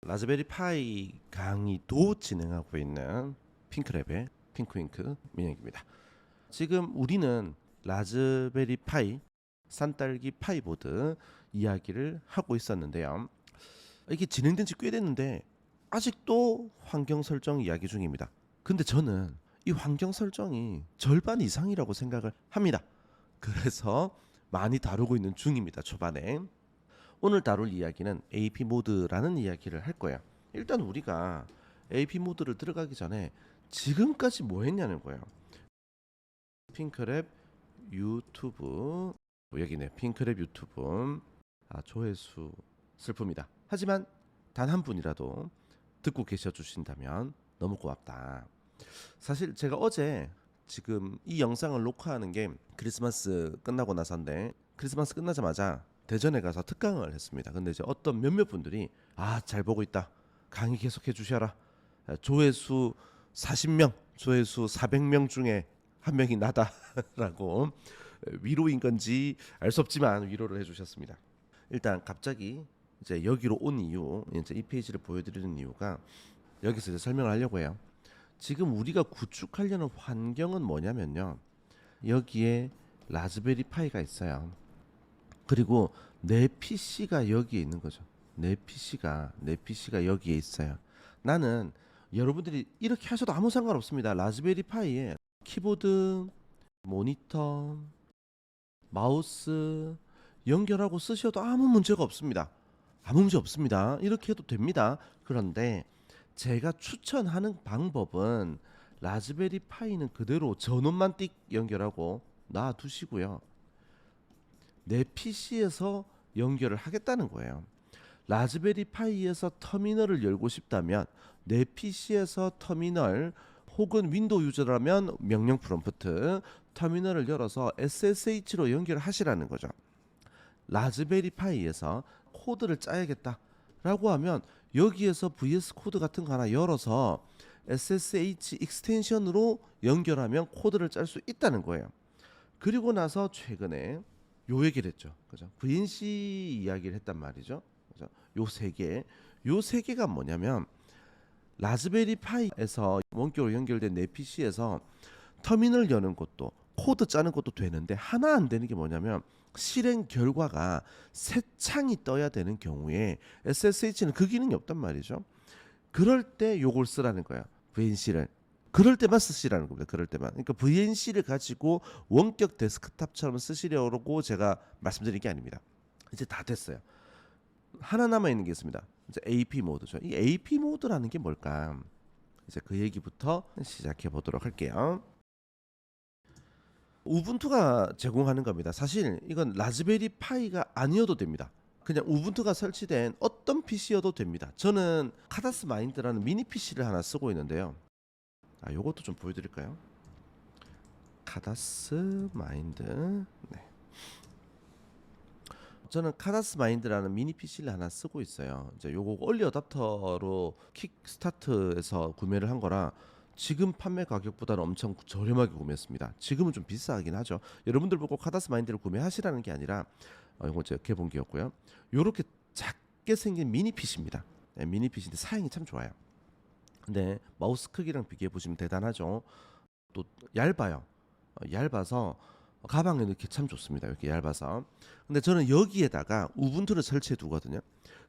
라즈베리 파이 강의도 진행하고 있는 핑크랩의 핑크윙크 민혁입니다. 지금 우리는 라즈베리 파이, 산딸기 파이보드 이야기를 하고 있었는데요. 이게 진행된 지 꽤 됐는데 아직도 환경 설정 이야기 중입니다. 근데 저는 이 환경 설정이 절반 이상이라고 생각을 합니다. 그래서 많이 다루고 있는 중입니다. 초반에. 오늘 다룰 이야기는 AP 모드라는 이야기를 할 거예요. 일단 우리가 AP 모드를 들어가기 전에 지금까지 뭐 했냐는 거예요. 핑크랩 유튜브 여기네. 핑크랩 유튜브 조회수 슬픕니다. 하지만 단 한 분이라도 듣고 계셔 주신다면 너무 고맙다. 사실 제가 어제 지금 이 영상을 녹화하는 게 크리스마스 끝나고 나서인데 크리스마스 끝나자마자 대전에 가서 특강을 했습니다. 근데 이제 어떤 몇몇 분들이 잘 보고 있다. 강의 계속해 주셔라. 조회수 40명, 조회수 400명 중에 한 명이 나다라고 위로인 건지 알 수 없지만 위로를 해주셨습니다. 일단 갑자기 이제 여기로 온 이유, 이제 이 페이지를 보여드리는 이유가 여기서 이제 설명을 하려고 해요. 지금 우리가 구축하려는 환경은 뭐냐면요. 여기에 라즈베리 파이가 있어요. 그리고 내 PC가 여기에 있는 거죠. 내 PC가 여기에 있어요. 나는 여러분들이 이렇게 하셔도 아무 상관없습니다. 라즈베리 파이에 키보드, 모니터, 마우스 연결하고 쓰셔도 아무 문제가 없습니다. 아무 문제 없습니다. 이렇게 해도 됩니다. 그런데 제가 추천하는 방법은 라즈베리 파이는 그대로 전원만 띡 연결하고 놔두시고요. 내 PC에서 연결을 하겠다는 거예요. 라즈베리 파이에서 터미널을 열고 싶다면 내 PC에서 터미널 혹은 윈도우 유저라면 명령 프롬프트 터미널을 열어서 SSH로 연결하시라는 거죠. 라즈베리 파이에서 코드를 짜야겠다라고 하면 여기에서 VS 코드 같은 거 하나 열어서 SSH 익스텐션으로 연결하면 코드를 짤 수 있다는 거예요. 그리고 나서 최근에 요 얘기를 했죠. 그죠? VNC 이야기를 했단 말이죠. 그죠? 요 세 개가 뭐냐면 라즈베리 파이에서 원격으로 연결된 내 PC에서 터미널 여는 것도 코드 짜는 것도 되는데 하나 안 되는 게 뭐냐면 실행 결과가 새 창이 떠야 되는 경우에 SSH는 그 기능이 없단 말이죠. 그럴 때 요걸 쓰라는 거야. VNC를. 그럴 때만 쓰시라는 겁니다. 그럴 때만. 그러니까 VNC를 가지고 원격 데스크탑처럼 쓰시려고 제가 말씀드린 게 아닙니다. 이제 다 됐어요. 하나 남아 있는 게 있습니다. 이제 AP 모드죠. 이 AP 모드라는 게 뭘까? 이제 그 얘기부터 시작해 보도록 할게요. 우분투가 제공하는 겁니다. 사실 이건 라즈베리 파이가 아니어도 됩니다. 그냥 우분투가 설치된 어떤 PC여도 됩니다. 저는 카다스 마인드라는 미니 PC를 하나 쓰고 있는데요. 요것도 좀 보여드릴까요? 카다스 마인드. 네. 저는 카다스 마인드라는 미니 PC를 하나 쓰고 있어요. 이제 요거 얼리 어답터로 킥스타트에서 구매를 한 거라 지금 판매 가격보다는 엄청 저렴하게 구매했습니다. 지금은 좀 비싸긴 하죠. 여러분들 보고 카다스 마인드를 구매하시라는 게 아니라 이거 제 개봉기였고요. 요렇게 작게 생긴 미니 PC입니다. 네, 미니 PC인데 사양이 참 좋아요. 근데 마우스 크기랑 비교해 보시면 대단하죠. 또 얇아요. 얇아서 가방에 넣기 참 좋습니다. 이렇게 얇아서. 근데 저는 여기에다가 우분투를 설치해 두거든요.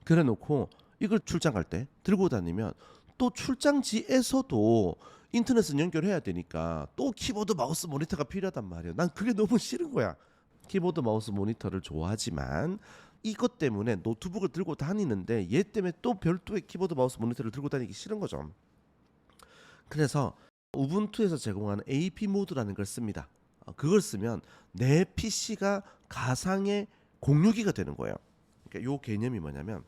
그래 놓고 이걸 출장 갈 때 들고 다니면 또 출장지에서도 인터넷은 연결해야 되니까 또 키보드 마우스 모니터가 필요하단 말이에요. 난 그게 너무 싫은 거야. 키보드 마우스 모니터를 좋아하지만 이것 때문에 노트북을 들고 다니는데 얘 때문에 또 별도의 키보드 마우스 모니터를 들고 다니기 싫은 거죠. 그래서 우분투에서 제공하는 AP 모드라는 걸 씁니다. 그걸 쓰면 내 PC가 가상의 공유기가 되는 거예요. 그러니까 요 개념이 뭐냐면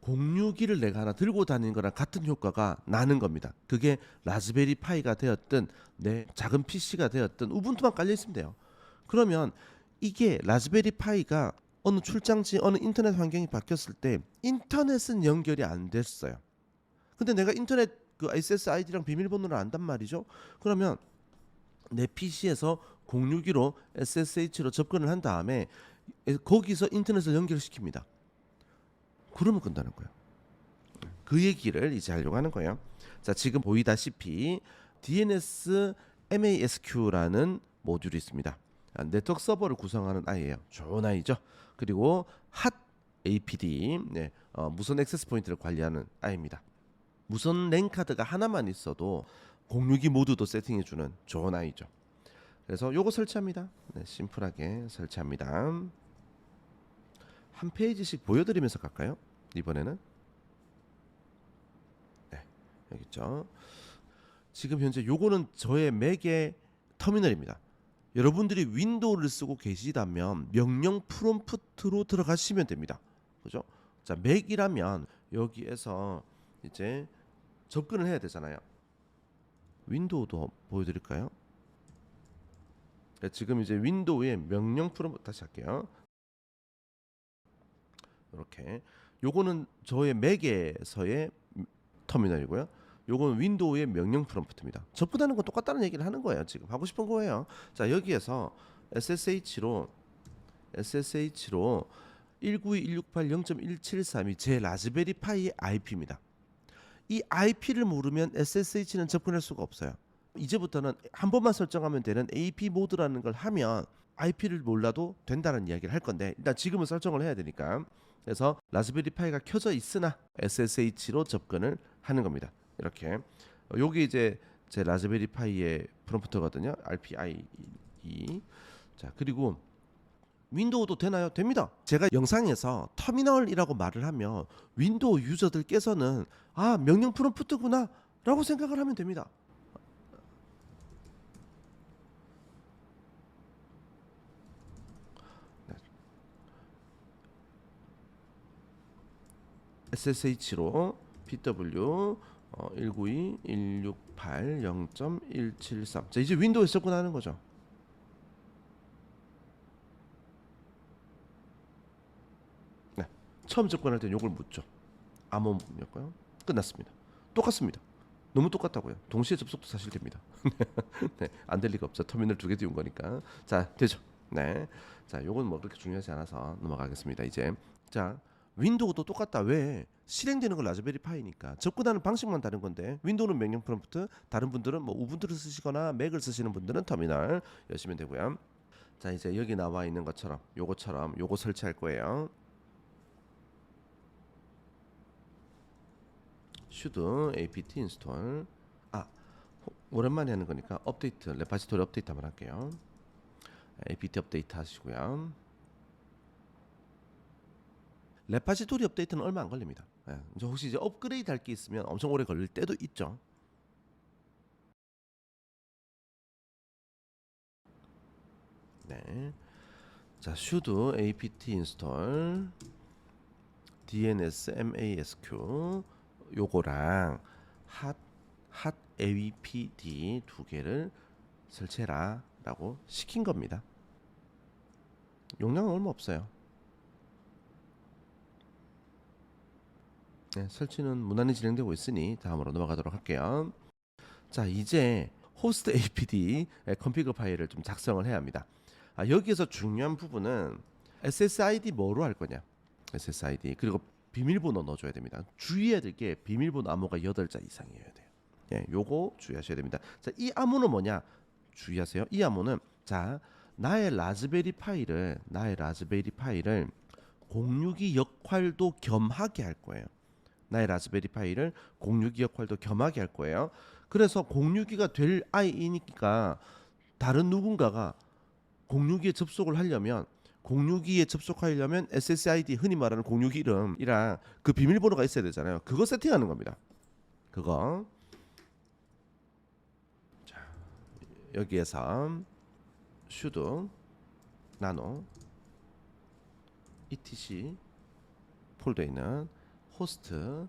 공유기를 내가 하나 들고 다니는 거랑 같은 효과가 나는 겁니다. 그게 라즈베리 파이가 되었든 내 작은 PC가 되었든 우분투만 깔려 있으면 돼요. 그러면 이게 라즈베리 파이가 어느 출장지 어느 인터넷 환경이 바뀌었을 때 인터넷은 연결이 안 됐어요. 근데 내가 인터넷 그 SSID랑 비밀번호를 안단 말이죠. 그러면 내 PC에서 공유기로 SSH로 접근을 한 다음에 거기서 인터넷을 연결시킵니다. 그러면 끝나는 거예요. 그 얘기를 이제 하려고 하는 거예요. 자, 지금 보이다시피 DNS MASQ라는 모듈이 있습니다. 네트워크 서버를 구성하는 아이예요. 좋은 아이죠. 그리고 핫 APD, 무선 액세스 포인트를 관리하는 아이입니다. 무선 랜 카드가 하나만 있어도 062 모드도 세팅해주는 좋은 아이죠. 그래서 요거 설치합니다. 심플하게 설치합니다. 한 페이지씩 보여드리면서 갈까요? 이번에는 여기 있죠. 지금 현재 요거는 저의 맥의 터미널입니다. 여러분들이 윈도우를 쓰고 계시다면 명령 프롬프트로 들어가시면 됩니다. 그죠? 자, 맥이라면 여기에서 이제 접근을 해야 되잖아요. 윈도우도 보여드릴까요? 지금 이제 윈도우의 명령 프롬프트 다시 할게요. 이렇게 요거는 저의 맥에서의 터미널이고요. 요건 윈도우의 명령 프롬프트입니다. 접근하는 건 똑같다는 얘기를 하는 거예요. 지금 하고 싶은 거예요. 자, 여기에서 SSH로 192.168.0.173이 제 라즈베리 파이의 IP입니다. 이 IP를 모르면 SSH는 접근할 수가 없어요. 이제부터는 한 번만 설정하면 되는 AP 모드라는 걸 하면 IP를 몰라도 된다는 이야기를 할 건데, 일단 지금은 설정을 해야 되니까. 그래서 라즈베리 파이가 켜져 있으나 SSH로 접근을 하는 겁니다. 이렇게 여기 이제 제 라즈베리 파이의 프롬프트거든요. RPI2. 자, 그리고 윈도우도 되나요? 됩니다. 제가 영상에서 터미널이라고 말을 하면 윈도우 유저들께서는 아, 명령 프롬프트구나 라고 생각을 하면 됩니다. SSH로 PW 192.168.0.173. 자, 이제 윈도우에 접근하는 거죠. 네, 처음 접근할 때 요걸 묻죠. 암호문이었고요. 끝났습니다. 똑같습니다. 너무 똑같다고요. 동시에 접속도 사실 됩니다. 네, 안 될 리가 없죠. 터미널 두 개 띄운 거니까. 자, 되죠. 네, 자, 요건 뭐 그렇게 중요하지 않아서 넘어가겠습니다. 이제 자, 윈도우도 똑같다. 왜? 실행되는 건 라즈베리 파이니까 접근하는 방식만 다른 건데, 윈도우는 명령 프롬프트, 다른 분들은 뭐 우분투를 쓰시거나 맥을 쓰시는 분들은 터미널 여시면 되고요. 자, 이제 여기 나와 있는 것처럼 요거 설치할 거예요. sudo apt install. 오랜만에 하는 거니까 업데이트, 레파지토리 업데이트 한번 할게요. apt 업데이트 하시고요. 레파지토리 업데이트는 얼마 안 걸립니다. 이제 혹시 이제 업그레이드 할 게 있으면 엄청 오래 걸릴 때도 있죠. 네. 자, sudo apt install dns masq 요거랑 핫 apd 두 개를 설치해라 라고 시킨 겁니다. 용량은 얼마 없어요. 네, 설치는 무난히 진행되고 있으니 다음으로 넘어가도록 할게요. 자, 이제 호스트 apd 컨피그 파일을 좀 작성을 해야 합니다. 여기에서 중요한 부분은 SSID 뭐로 할 거냐, SSID, 그리고 비밀번호 넣어줘야 됩니다. 주의해야 될 게 비밀번호 암호가 8자 이상이어야 돼요. 요거 주의하셔야 됩니다. 자, 이 암호는 뭐냐 주의하세요. 이 암호는, 자, 나의 라즈베리 파이를 062 역할도 겸하게 할 거예요. 나의 라즈베리 파이를 062 역할도 겸하게 할 거예요. 그래서 062가 될 아이니까 다른 누군가가 062에 접속을 하려면, 062에 접속하려면 SSID, 흔히 말하는 062 이름이랑 그 비밀번호가 있어야 되잖아요. 그거 세팅하는 겁니다. 그거. 자, 여기에서 sudo nano etc 폴더에 있는 호스트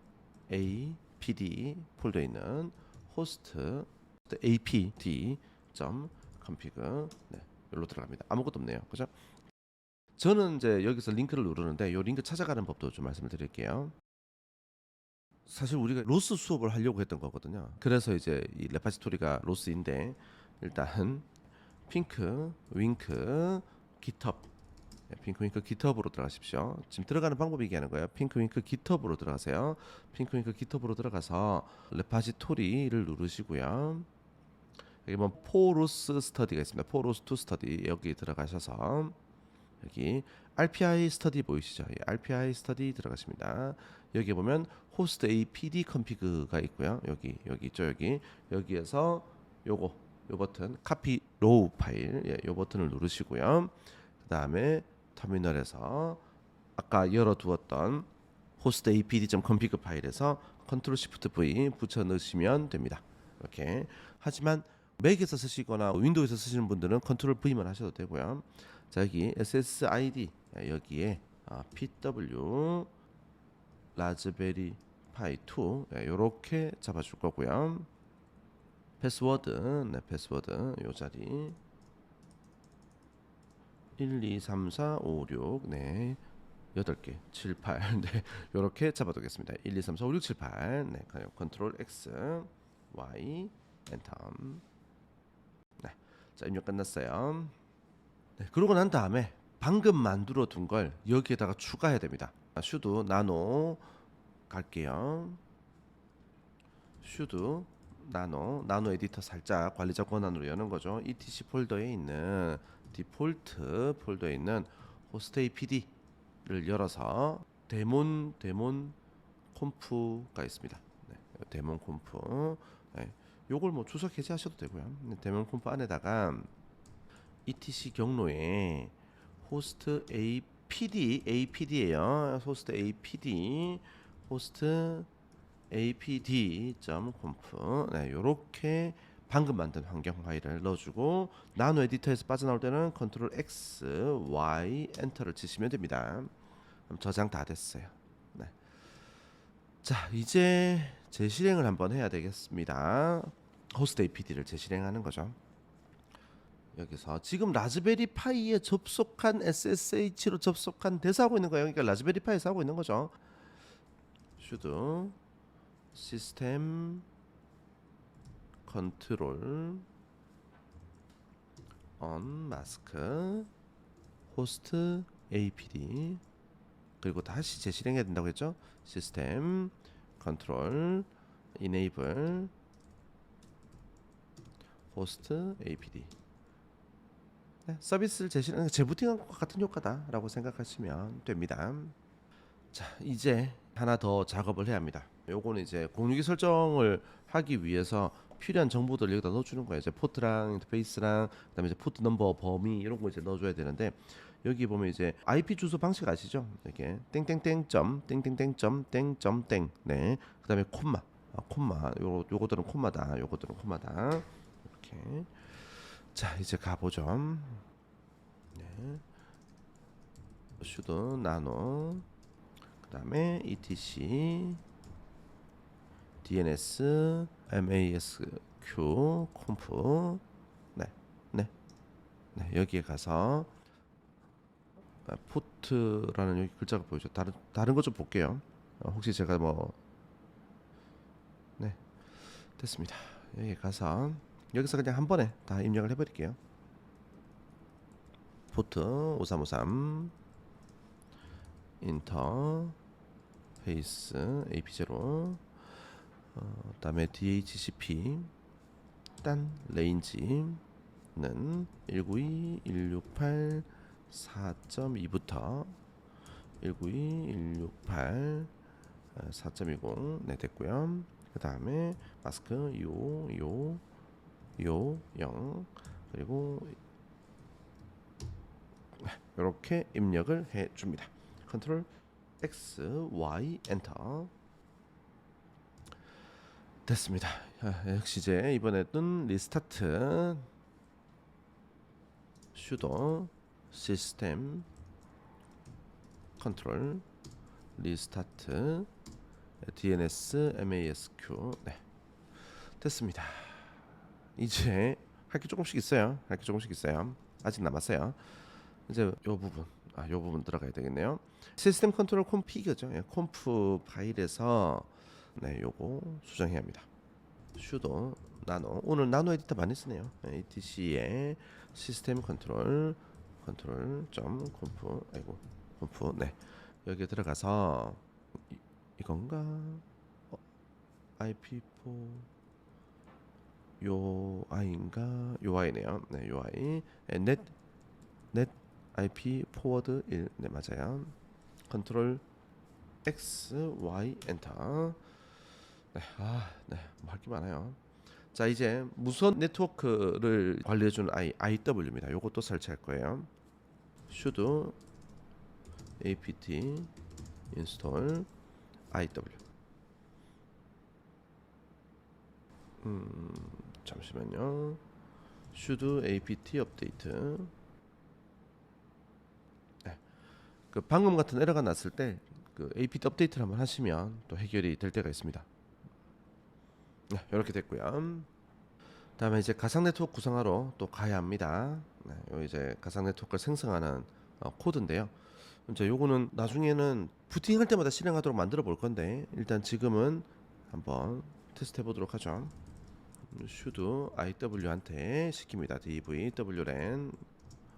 apd 폴더에 있는 호스트 apd.config, 여기로 들어갑니다. 아무것도 없네요. 그죠? 저는 이제 여기서 링크를 누르는데 이 링크 찾아가는 법도 좀 말씀을 드릴게요. 사실 우리가 로스 수업을 하려고 했던 거거든요. 그래서 이제 이 레파지토리가 로스인데, 일단 핑크, 윙크, GitHub 핑크윙크 GitHub으로 들어가십시오. 지금 들어가는 방법 얘기하는 거예요. 핑크윙크 GitHub으로 들어가세요. 핑크윙크 GitHub으로 들어가서 레파지토리를 누르시고요. 여기 보면 포로스 스터디가 있습니다. 포로스 투 스터디 여기 들어가셔서 여기 RPI 스터디 보이시죠? RPI 스터디 들어가십니다. 여기 보면 호스트 APD 컨피그가 있고요. 여기 있죠. 여기에서 요 버튼 카피 로우 파일 요 버튼을 누르시고요. 그 다음에 터미널에서 아까 열어두었던 호스트 apd.config 파일에서 컨트롤 시프트 V 붙여 넣으시면 됩니다. 이렇게. 하지만 맥에서 쓰시거나 윈도우에서 쓰시는 분들은 컨트롤 V만 하셔도 되고요. 자, 여기 SSID 여기에 PW 라즈베리 파이 2 이렇게 잡아줄 거고요. 패스워드 패스워드 요 자리 1, 2, 3, 4, 5, 6 8개 7, 8 이렇게 잡아두겠습니다. 1, 2, 3, 4, 5, 6, 7, 8 컨트롤 X Y 엔터. 자, 입력 끝났어요. 그러고 난 다음에 방금 만들어 둔 걸 여기에다가 추가해야 됩니다. 슈도 나노 갈게요. 슈도 나노 에디터 살짝 관리자 권한으로 여는 거죠. etc 폴더에 있는 디폴트 폴더에 있는 호스트 apd를 열어서 데몬 콤프가 있습니다. 데몬 콤프 요걸 뭐 주소 해제하셔도 되고요. 데몬 콤프 안에다가 etc 경로에 호스트 apd예요. 호스트 apd.conf 요렇게 방금 만든 환경 파일을 넣어주고 나노 에디터에서 빠져나올 때는 컨트롤 X, Y 엔터를 치시면 됩니다. 그럼 저장 다 됐어요. 자, 이제 재실행을 한번 해야 되겠습니다. 호스트 apd를 재실행하는 거죠. 여기서 지금 라즈베리 파이에 접속한 SSH로 접속한 데서 하고 있는 거예요. 그러니까 라즈베리 파이에서 하고 있는 거죠. sudo 시스템 컨트롤 on 마스크 호스트 apd 그리고 다시 재실행해야 된다고 했죠. 시스템 컨트롤 enable 호스트 apd 서비스를 재실행 재부팅한 것과 같은 효과다라고 생각하시면 됩니다. 자, 이제 하나 더 작업을 해야 합니다. 요거는 이제 공유기 설정을 하기 위해서 필요한 정보들 여기다 넣어주는 거예요. 이제 포트랑 인터페이스랑 그다음에 이제 포트 넘버 범위 이런 거 이제 넣어줘야 되는데 여기 보면 이제 IP 주소 방식 아시죠? 이렇게 땡땡땡점 땡땡땡점 땡점 땡 그다음에 콤마 요거들은 콤마다 이렇게. 자, 이제 가보죠. sudo nano 그다음에 etc dns masq conf 여기에 가서 포트라는 여기 글자가 보이죠. 다른 거 좀 볼게요. 혹시 제가 됐습니다. 여기 가서 여기서 그냥 한 번에 다 입력을 해버릴게요. 포트 5353 인터 페이스 AP0 그다음에 DHCP 딴 레인지는 192.168 4.2부터 192.168 4.20 됐고요. 그 다음에 마스크 요 0 그리고 이렇게 입력을 해줍니다. 컨트롤 X, Y 엔터 됐습니다. 역시 이제 이번에는 리스타트 sudo 시스템 컨트롤 리스타트 DNS MASQ 됐습니다. 이제 할 게 조금씩 있어요. 아직 남았어요. 이제 요 부분 들어가야 되겠네요. 시스템 컨트롤 콤피그죠. 콤프 파일에서 요거 수정해야 합니다. sudo 나노 오늘 나노 에디터 많이 쓰네요. etc의 시스템 컨트롤 컨트롤 점 콤프 아이고 콤프 네 여기에 들어가서 이건가 IP4 요 아이인가 요 아이네요. 네, 요 아이 넷 IP 포워드 1 네 맞아요. 컨트롤 X Y 엔터. 네, 네, 뭐 할 게 많아요. 자 이제 무선 네트워크를 관리해주는 IW입니다. 요것도 설치할 거예요. sudo apt install IW. 잠시만요. sudo apt update. 네, 그 방금 같은 에러가 났을 때 그 apt 업데이트를 한번 하시면 또 해결이 될 때가 있습니다. 네, 이렇게 됐고요. 다음에 이제 가상 네트워크 구성하러 또 가야 합니다. 네, 요 이제 가상 네트워크를 생성하는 코드인데요. 이제 요거는 나중에는 부팅할 때마다 실행하도록 만들어 볼 건데 일단 지금은 한번 테스트 해보도록 하죠. sudo iw한테 시킵니다. dv wlan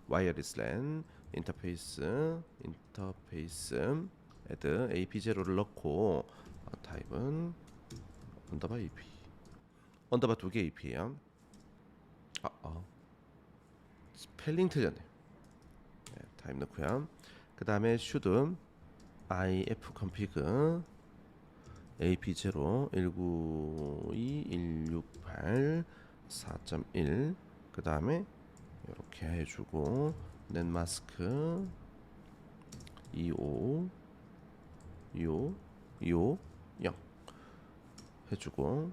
와이어리스 랜 인터페이스 add ap0를 넣고 타입은 언더바 ap 언더바 2개 ap예요. 스펠링 틀렸네. 네, 타입 넣고요. 그 다음에 sudo ifconfig ap0 192.168 4.1 그 다음에 이렇게 해주고 넷마스크 25 0 해주고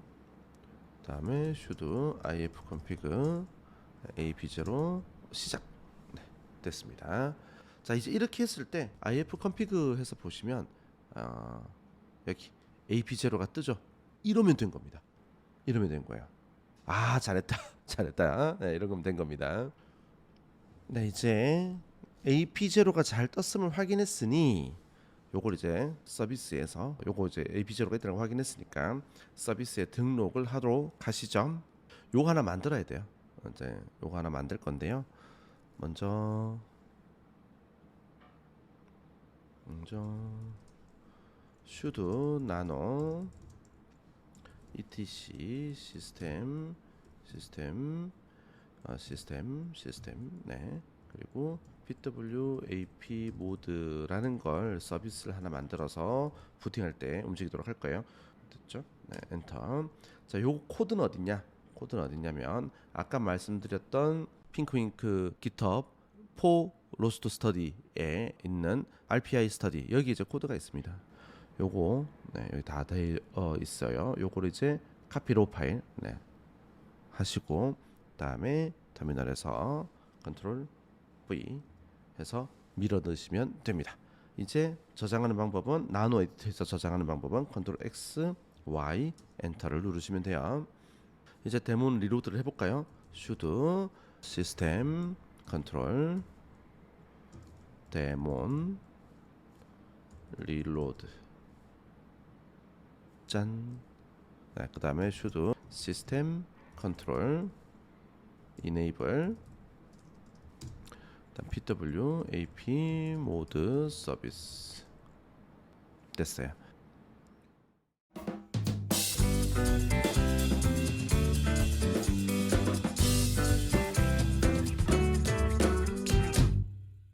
그 다음에 sudo ifconfig ap0 시작. 네, 됐습니다. 자 이제 이렇게 했을 때 ifconfig 해서 보시면 여기 ap0가 뜨죠. 이러면 된 겁니다. 이러면 된 거예요. 잘했다 잘했다. 네, 이러면 된 겁니다. 네 이제 ap0가 잘 떴음을 확인했으니 요걸 이제 서비스에서 요거 이제 ap0가 있다는 걸 확인했으니까 서비스에 등록을 하도록 하시죠. 요거 하나 만들어야 돼요. 이제 요거 하나 만들 건데요. 먼저 sudo nano etc 시스템 네 그리고 pwap 모드라는 걸 서비스를 하나 만들어서 부팅할 때 움직이도록 할 거예요. 됐죠? 네, 엔터. 자, 요 코드는 어딨냐? 코드는 어딨냐면 아까 말씀드렸던 핑크윙크 GitHub for 로스트 스터디에 있는 RPI 스터디 여기 이제 코드가 있습니다. 요거 네, 여기 다 되어 있어요. 요거를 이제 카피로 파일 네, 하시고 그다음에 터미널에서 컨트롤 V 해서 밀어 넣으시면 됩니다. 이제 저장하는 방법은 나노 에디터에서 저장하는 방법은 컨트롤 X, Y 엔터를 누르시면 돼요. 이제 데몬 리로드를 해볼까요? sudo system control 데몬 리로드 짠. 네, 그 다음에 sudo system control enable pwap mode service 됐어요.